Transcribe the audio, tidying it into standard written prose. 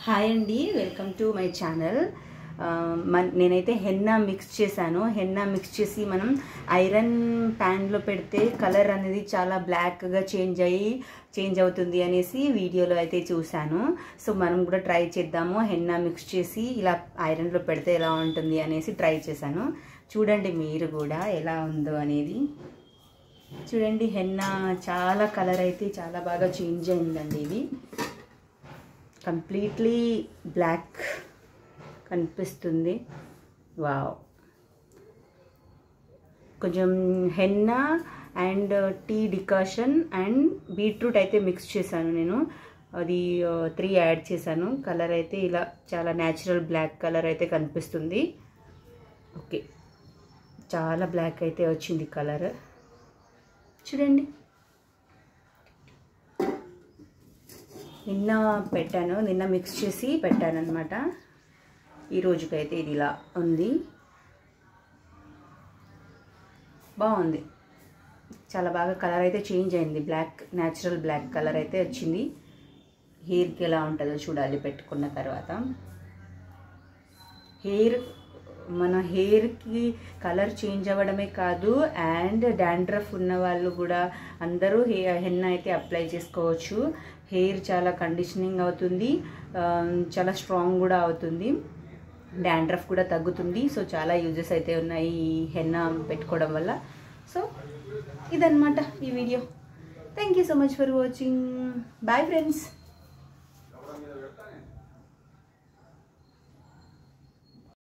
Hi అండి, welcome to my channel. నేనైతే henna mix చేశాను. హెన్నా మిక్స్ చేసి మనం ఐరన్ ప్యాన్లో పెడితే కలర్ అనేది చాలా బ్లాక్గా చేంజ్ అవుతుంది అనేసి వీడియోలో అయితే చూశాను. సో మనం కూడా ట్రై చేద్దాము. హెన్నా మిక్స్ చేసి ఇలా ఐరన్లో పెడితే ఎలా ఉంటుంది అనేసి ట్రై చేశాను. చూడండి మీరు కూడా ఎలా ఉందో అనేది. చూడండి, హెన్నా చాలా కలర్ అయితే చాలా బాగా చేంజ్ అయిందండి. ఇది కంప్లీట్లీ బ్లాక్ కనిపిస్తుంది. వావ్! కొంచెం henna and tea decoction and beetroot అయితే మిక్స్ చేశాను నేను. అది 3 యాడ్ చేశాను. కలర్ అయితే ఇలా చాలా న్యాచురల్ బ్లాక్ కలర్ అయితే కనిపిస్తుంది. ఓకే, చాలా బ్లాక్ అయితే వచ్చింది కలర్. చూడండి, నిన్న మిక్స్ చేసి పెట్టాను అనమాట. ఈ రోజుకైతే ఇది ఇలా ఉంది. బాగుంది, చాలా బాగా కలర్ అయితే చేంజ్ అయింది. బ్లాక్, న్యాచురల్ బ్లాక్ కలర్ అయితే వచ్చింది. హెయిర్కి ఎలా ఉంటుందో చూడాలి పెట్టుకున్న తర్వాత. మన హెయిర్కి కలర్ చేంజ్ అవ్వడమే కాదు, అండ్ డాండ్రఫ్ ఉన్న వాళ్ళు కూడా అందరూ హెన్నా అయితే అప్లై చేసుకోవచ్చు. హెయిర్ చాలా కండిషనింగ్ అవుతుంది, చాలా స్ట్రాంగ్ కూడా అవుతుంది, డాండ్రఫ్ కూడా తగ్గుతుంది. సో చాలా యూజెస్ అయితే ఉన్నాయి ఈ హెన్నా పెట్టుకోవడం వల్ల. సో ఇదన్నమాట ఈ వీడియో. Thank you so much for watching. Bye friends.